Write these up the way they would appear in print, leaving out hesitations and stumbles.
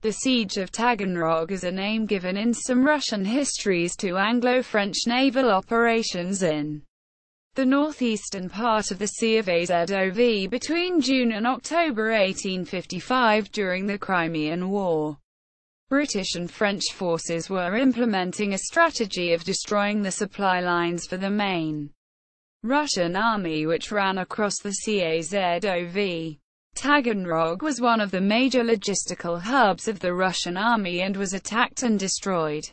The Siege of Taganrog is a name given in some Russian histories to Anglo-French naval operations in the northeastern part of the Sea of Azov between June and October 1855 during the Crimean War. British and French forces were implementing a strategy of destroying the supply lines for the main Russian army which ran across the Sea Azov. Taganrog was one of the major logistical hubs of the Russian army and was attacked and destroyed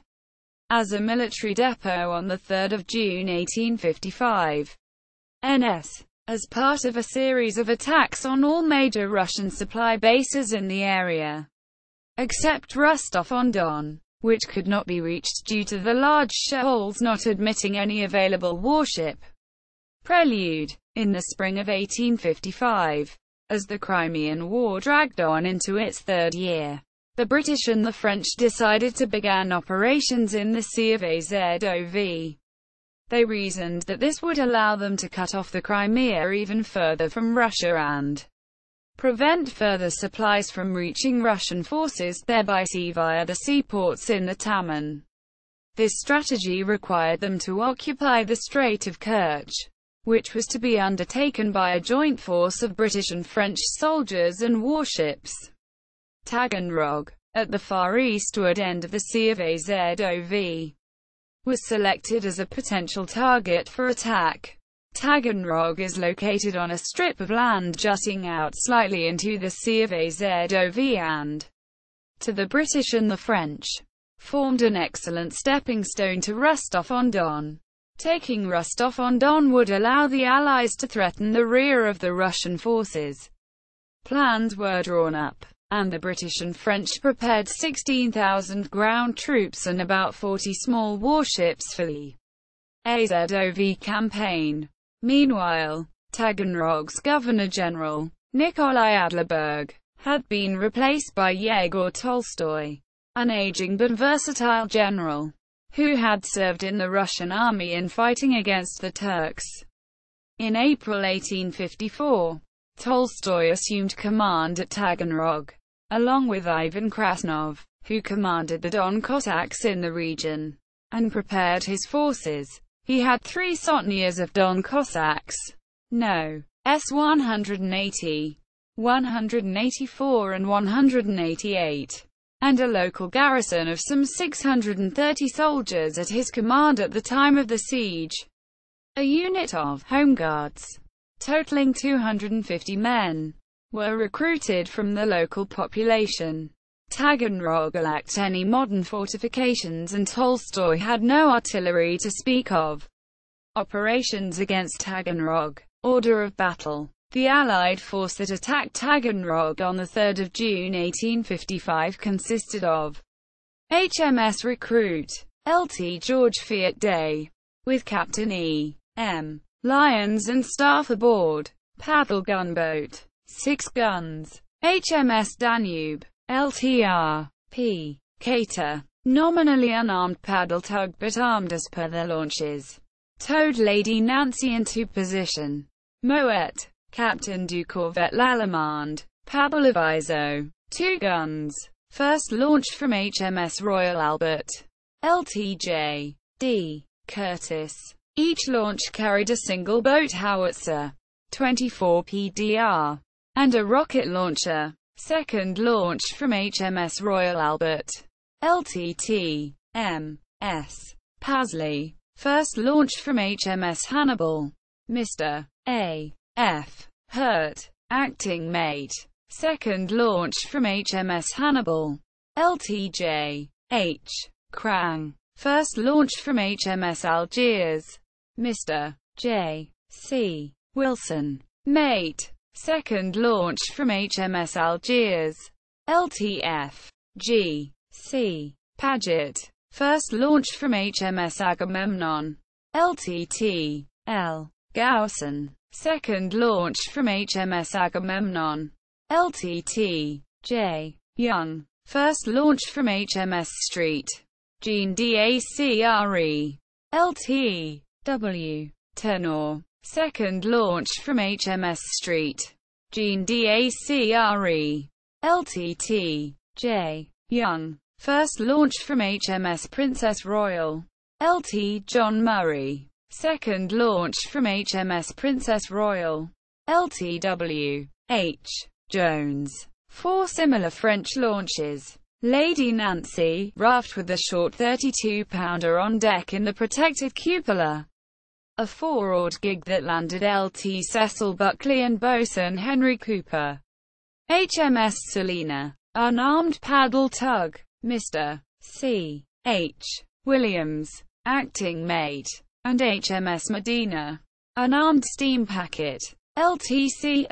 as a military depot on 3 June 1855. As part of a series of attacks on all major Russian supply bases in the area, except Rostov-on-Don, which could not be reached due to the large shoals not admitting any available warship. Prelude. In the spring of 1855, as the Crimean War dragged on into its third year, the British and the French decided to begin operations in the Sea of Azov. They reasoned that this would allow them to cut off the Crimea even further from Russia and prevent further supplies from reaching Russian forces, thereby via the seaports in the Taman. This strategy required them to occupy the Strait of Kerch, which was to be undertaken by a joint force of British and French soldiers and warships. Taganrog, at the far eastward end of the Sea of Azov, was selected as a potential target for attack. Taganrog is located on a strip of land jutting out slightly into the Sea of Azov and, to the British and the French, formed an excellent stepping stone to Rostov-on-Don. Taking Rostov-on-Don would allow the Allies to threaten the rear of the Russian forces. Plans were drawn up, and the British and French prepared 16,000 ground troops and about 40 small warships for the Azov campaign. Meanwhile, Taganrog's Governor-General, Nikolai Adlerberg, had been replaced by Yegor Tolstoy, an aging but versatile general, who had served in the Russian army in fighting against the Turks. In April 1854, Tolstoy assumed command at Taganrog, along with Ivan Krasnov, who commanded the Don Cossacks in the region, and prepared his forces. He had 3 sotnias of Don Cossacks, No. S-180, 184 and 188, and a local garrison of some 630 soldiers at his command at the time of the siege. A unit of Home Guards, totaling 250 men, were recruited from the local population. Taganrog lacked any modern fortifications and Tolstoy had no artillery to speak of. Operations against Taganrog. Order of battle. The Allied force that attacked Taganrog on 3 June 1855 consisted of HMS Recruit, Lt. George Fiat Day, with Captain E. M. Lyons and staff aboard, paddle gunboat, 6 guns, HMS Danube, Lt. P. Cater, nominally unarmed paddle tug but armed as per their launches, towed Lady Nancy into position. Moet, Captain du Corvette L'Allemande, paddle aviso, 2 guns, first launched from HMS Royal Albert, Lt. D. Curtis. Each launch carried a single boat howitzer, 24 PDR, and a rocket launcher. Second launched from HMS Royal Albert, Lt. M. S. Pasley. First launched from HMS Hannibal, Mr. A. F. Hurt, acting mate. Second launched from HMS Hannibal, Lt. H. Krang. First launched from HMS Algiers, Mr. J. C. Wilson, mate. Second launched from HMS Algiers, Lt.F. G. C. Paget. First launched from HMS Agamemnon, Lt.T. L. Gowson. Second launched from HMS Agamemnon, Lt.T. J. Young. First launched from HMS Street, Jean Dacre, Lt. W. Tenor. Second launched from HMS Street, Jean Dacre, Ltt. J. Young. First launched from HMS Princess Royal. Lt. John Murray. Second launched from HMS Princess Royal. Lt. W. H. Jones. 4 similar French launches. Lady Nancy, raft with a short 32-pounder on deck in the protected cupola. A 4-oared gig that landed Lt. Cecil Buckley and boatswain Henry Cooper. HMS Selina. Unarmed paddle tug. Mr. C. H. Williams, acting mate. And HMS Medina. Unarmed steam packet. LTCOMDH.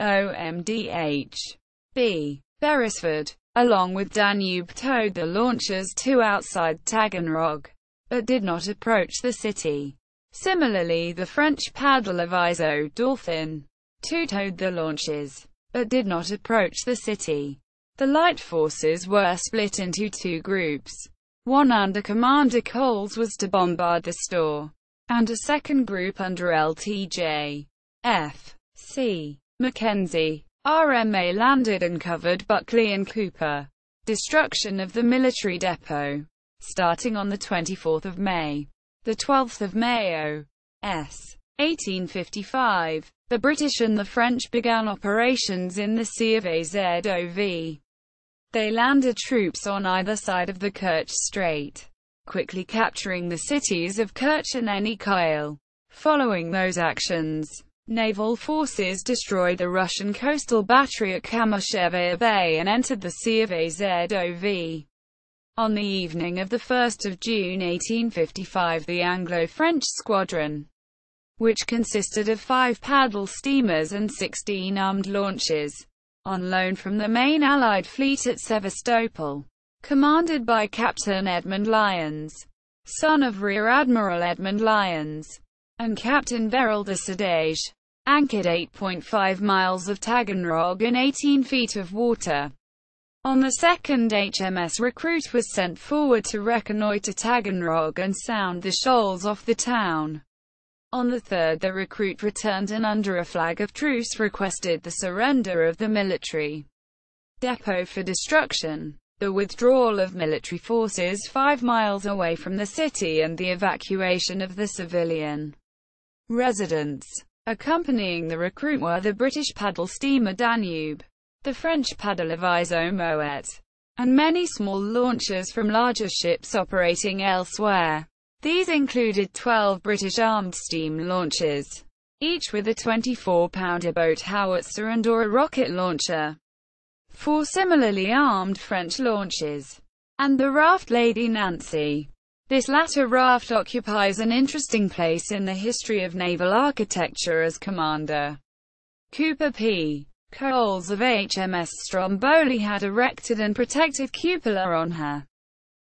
B. Beresford, along with Danube, towed the launchers to outside Taganrog, but did not approach the city. Similarly, the French paddle Aviso Dauphin, too, towed the launches, but did not approach the city. The light forces were split into 2 groups. One under Commander Coles was to bombard the store, and a second group under LTJ. F. C. Mackenzie, RMA, landed and covered Buckley and Cooper. Destruction of the military depot. Starting on the 24th of May. The 12th of May O.S. 1855, the British and the French began operations in the Sea of Azov. They landed troops on either side of the Kerch Strait, quickly capturing the cities of Kerch and Enikyle. Following those actions, naval forces destroyed the Russian coastal battery at Kamosheva Bay and entered the Sea of Azov. On the evening of 1 June 1855, the Anglo-French squadron, which consisted of 5 paddle steamers and 16 armed launches, on loan from the main Allied fleet at Sevastopol, commanded by Captain Edmund Lyons, son of Rear Admiral Edmund Lyons, and Captain Beryl de Sedage, anchored 8.5 miles of Taganrog in 18 feet of water. On the 2nd, HMS Recruit was sent forward to reconnoitre Taganrog and sound the shoals off the town. On the 3rd, the Recruit returned and under a flag of truce requested the surrender of the military depot for destruction, the withdrawal of military forces 5 miles away from the city, and the evacuation of the civilian residents. Accompanying the Recruit were the British paddle steamer Danube, the French paddle Aviso Moet, and many small launchers from larger ships operating elsewhere. These included 12 British armed steam launches, each with a 24-pounder boat howitzer and/or a rocket launcher, 4 similarly armed French launches, and the raft Lady Nancy. This latter raft occupies an interesting place in the history of naval architecture, as Commander Cooper P. Coles of HMS Stromboli had erected and protected cupola on her,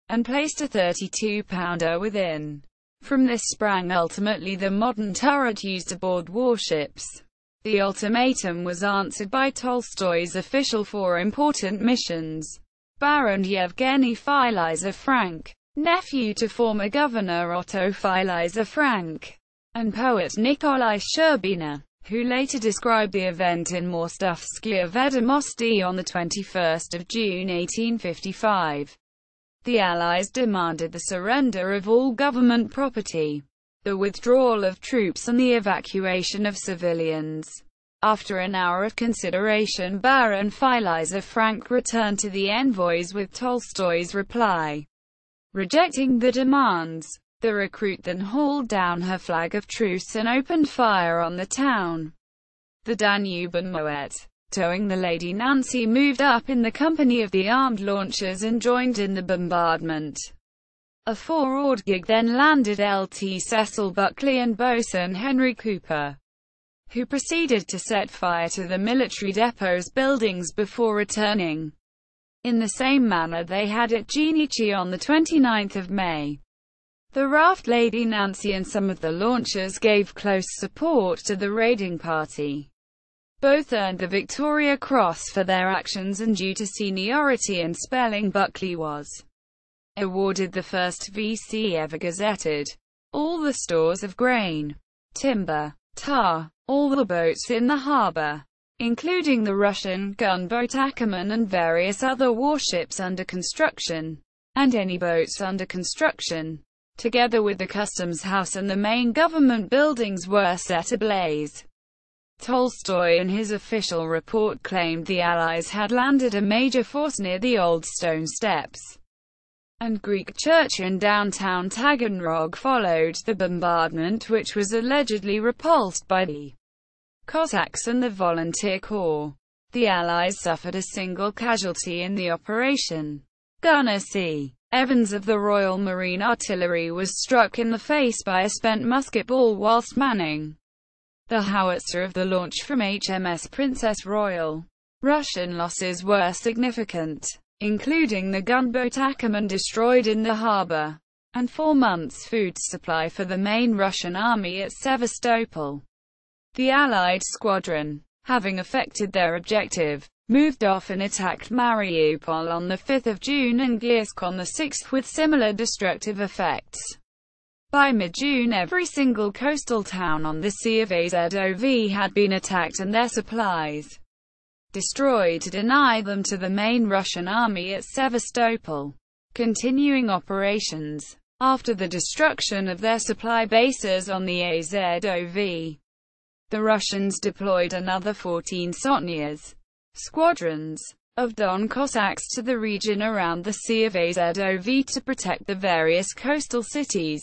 and placed a 32-pounder within. From this sprang ultimately the modern turret used aboard warships. The ultimatum was answered by Tolstoy's official 4 important missions. Baron Yevgeny Filizar-Frank, nephew to former Governor Otto Filizar-Frank, and poet Nikolai Sherbina, who later described the event in Morstovskaya Vedomosti on 21 June 1855. The Allies demanded the surrender of all government property, the withdrawal of troops and the evacuation of civilians. After an hour of consideration, Baron Filizar-Frank returned to the envoys with Tolstoy's reply, rejecting the demands. The Recruit then hauled down her flag of truce and opened fire on the town. The Danube and Moet, towing the Lady Nancy, moved up in the company of the armed launchers and joined in the bombardment. A 4-oared gig then landed Lt. Cecil Buckley and boatswain Henry Cooper, who proceeded to set fire to the military depot's buildings before returning, in the same manner they had at Genichi on 29 May. The raft Lady Nancy and some of the launchers gave close support to the raiding party. Both earned the Victoria Cross for their actions, and due to seniority and spelling, Buckley was awarded the first V.C. ever gazetted. All the stores of grain, timber, tar, all the boats in the harbour, including the Russian gunboat Ackermann and various other warships under construction, and any boats under construction, together with the customs house and the main government buildings, were set ablaze. Tolstoy in his official report claimed the Allies had landed a major force near the Old Stone Steps and Greek Church in downtown Taganrog followed the bombardment, which was allegedly repulsed by the Cossacks and the Volunteer Corps. The Allies suffered a single casualty in the operation. Gunner C. Evans of the Royal Marine Artillery was struck in the face by a spent musket ball whilst manning the howitzer of the launch from HMS Princess Royal. Russian losses were significant, including the gunboat Ackermann destroyed in the harbour, and 4 months' food supply for the main Russian army at Sevastopol. The Allied squadron, having effected their objective, moved off and attacked Mariupol on 5 June and Giersk on 6 with similar destructive effects. By mid-June, every single coastal town on the Sea of Azov had been attacked and their supplies destroyed to deny them to the main Russian army at Sevastopol. Continuing operations. After the destruction of their supply bases on the Azov, the Russians deployed another 14 Sotnias squadrons of Don Cossacks to the region around the Sea of Azov to protect the various coastal cities.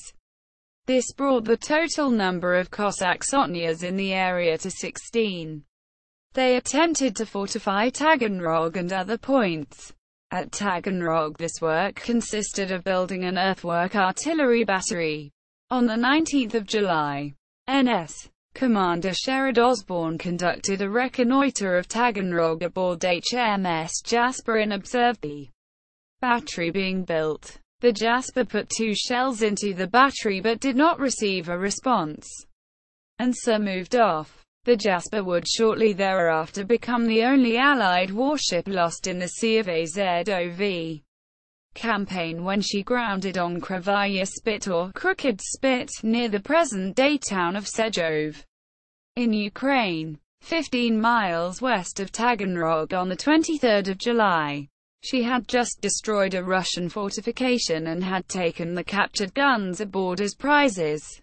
This brought the total number of Cossack Sotnias in the area to 16. They attempted to fortify Taganrog and other points. At Taganrog, this work consisted of building an earthwork artillery battery. On 19 July, NS Commander Sherrod Osborne conducted a reconnoitre of Taganrog aboard HMS Jasper and observed the battery being built. The Jasper put 2 shells into the battery but did not receive a response, and so moved off. The Jasper would shortly thereafter become the only Allied warship lost in the Sea of Azov campaign when she grounded on Kravaya Spit or Crooked Spit, near the present-day town of Sejov, in Ukraine, 15 miles west of Taganrog. On 23 July. She had just destroyed a Russian fortification and had taken the captured guns aboard as prizes.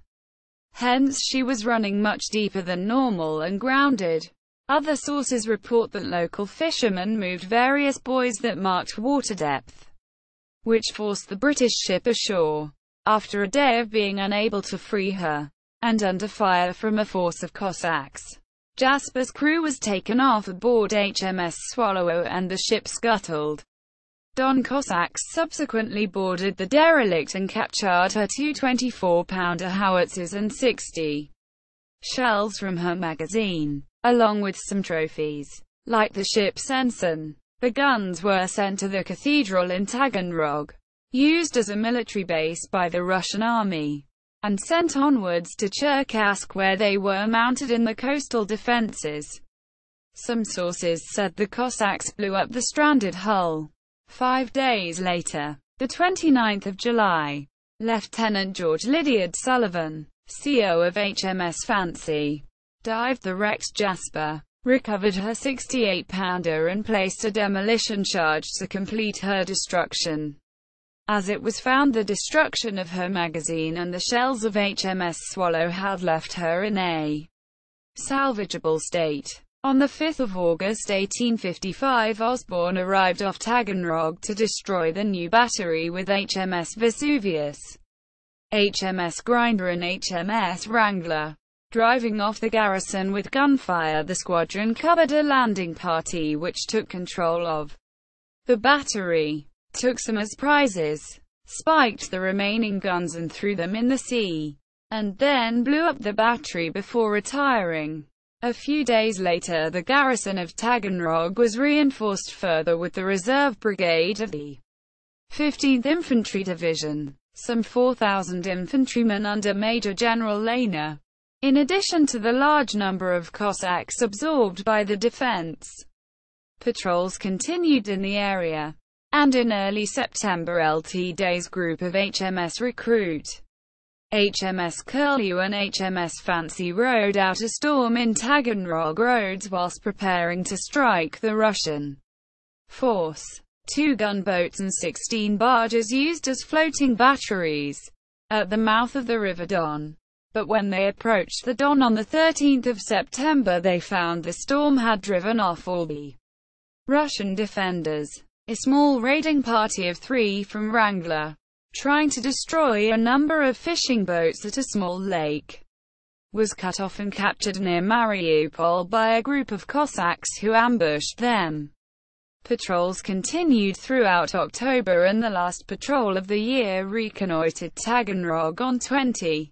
Hence she was running much deeper than normal and grounded. Other sources report that local fishermen moved various buoys that marked water depth, which forced the British ship ashore. After a day of being unable to free her, and under fire from a force of Cossacks, Jasper's crew was taken off aboard HMS Swallow and the ship scuttled. Don Cossacks subsequently boarded the derelict and captured her 2 24-pounder howitzers and 60 shells from her magazine, along with some trophies. Like the ship's ensign, the guns were sent to the cathedral in Taganrog, used as a military base by the Russian army, and sent onwards to Cherkassk where they were mounted in the coastal defenses. Some sources said the Cossacks blew up the stranded hull. 5 days later, the 29th of July, Lieutenant George Lydiard Sullivan, CO of HMS Fancy, dived the wrecked Jasper, recovered her 68-pounder and placed a demolition charge to complete her destruction. As it was found the destruction of her magazine and the shells of HMS Swallow had left her in a salvageable state. On 5 August 1855 Osborne arrived off Taganrog to destroy the new battery with HMS Vesuvius, HMS Grinder and HMS Wrangler. Driving off the garrison with gunfire, the squadron covered a landing party which took control of the battery, took some as prizes, spiked the remaining guns and threw them in the sea, and then blew up the battery before retiring. A few days later the garrison of Taganrog was reinforced further with the reserve brigade of the 15th Infantry Division, some 4,000 infantrymen under Major General Lehner, in addition to the large number of Cossacks absorbed by the defense. Patrols continued in the area, and in early September Lt. Day's group of HMS Recruit HMS Curlew and HMS Fancy rode out a storm in Taganrog roads whilst preparing to strike the Russian force. 2 gunboats and 16 barges used as floating batteries at the mouth of the River Don. But when they approached the Don on the 13th of September, they found the storm had driven off all the Russian defenders. A small raiding party of 3 from Wrangler, trying to destroy a number of fishing boats at a small lake, was cut off and captured near Mariupol by a group of Cossacks who ambushed them. Patrols continued throughout October, and the last patrol of the year reconnoitred Taganrog on 20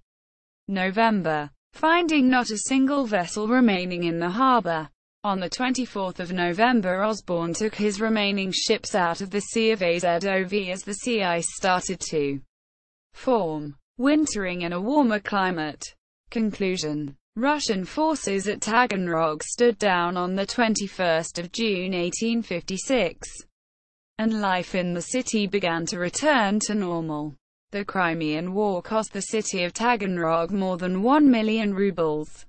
November, finding not a single vessel remaining in the harbour. On the 24th of November, Osborne took his remaining ships out of the Sea of Azov as the sea ice started to form, wintering in a warmer climate. Conclusion: Russian forces at Taganrog stood down on the 21st of June 1856, and life in the city began to return to normal. The Crimean War cost the city of Taganrog more than 1 million rubles.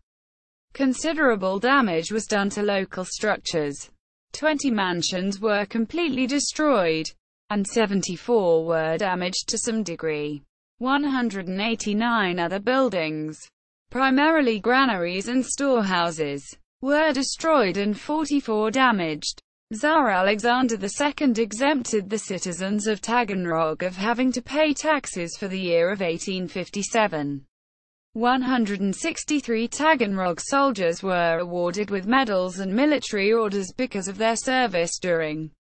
Considerable damage was done to local structures. 20 mansions were completely destroyed, and 74 were damaged to some degree. 189 other buildings, primarily granaries and storehouses, were destroyed and 44 damaged. Tsar Alexander II exempted the citizens of Taganrog of having to pay taxes for the year of 1857. 163 Taganrog soldiers were awarded with medals and military orders because of their service during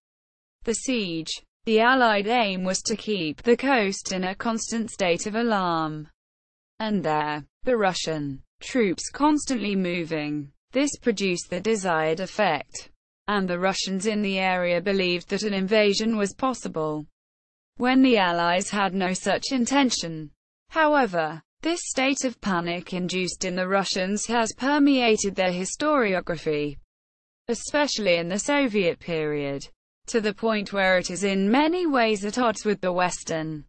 the siege. The Allied aim was to keep the coast in a constant state of alarm, and the Russian troops constantly moving. This produced the desired effect, and the Russians in the area believed that an invasion was possible, when the Allies had no such intention. However, this state of panic induced in the Russians has permeated their historiography, especially in the Soviet period, to the point where it is in many ways at odds with the Western,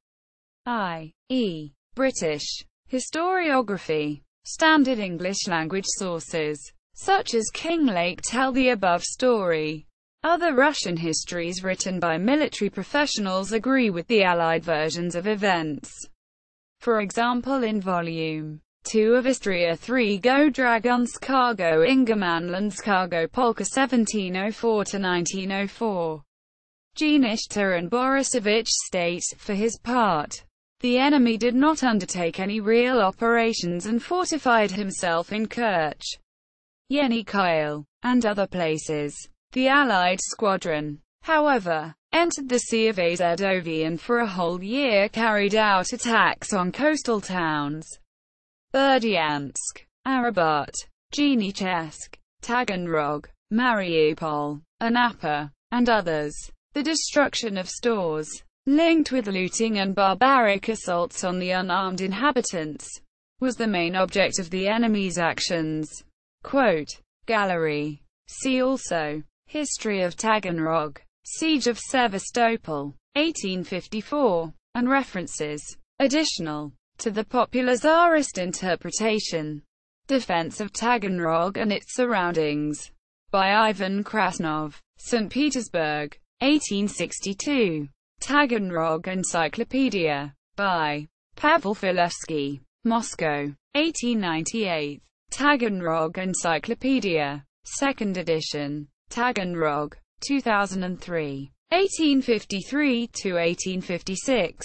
i.e., British, historiography. Standard English language sources, such as Kinglake, tell the above story. Other Russian histories written by military professionals agree with the Allied versions of events. For example, in Volume 2 of Istria 3 Go Dragunskago Ingermanlandskago Polka 1704–1904, Genishta and Borisovich state, for his part, the enemy did not undertake any real operations and fortified himself in Kerch, Yenikayel, and other places. The Allied squadron, however, entered the Sea of Azov and for a whole year carried out attacks on coastal towns: Berdyansk, Arabat, Genichesk, Taganrog, Mariupol, Anapa, and others. The destruction of stores, linked with looting and barbaric assaults on the unarmed inhabitants, was the main object of the enemy's actions. Quote, Gallery. See also, History of Taganrog, Siege of Sevastopol, 1854, and references. Additional to the popular Tsarist interpretation, Defense of Taganrog and its Surroundings, by Ivan Krasnov, St. Petersburg, 1862. Taganrog Encyclopedia, by Pavel Filevsky, Moscow, 1898. Taganrog Encyclopedia, 2nd edition. Taganrog, 2003. 1853–1856.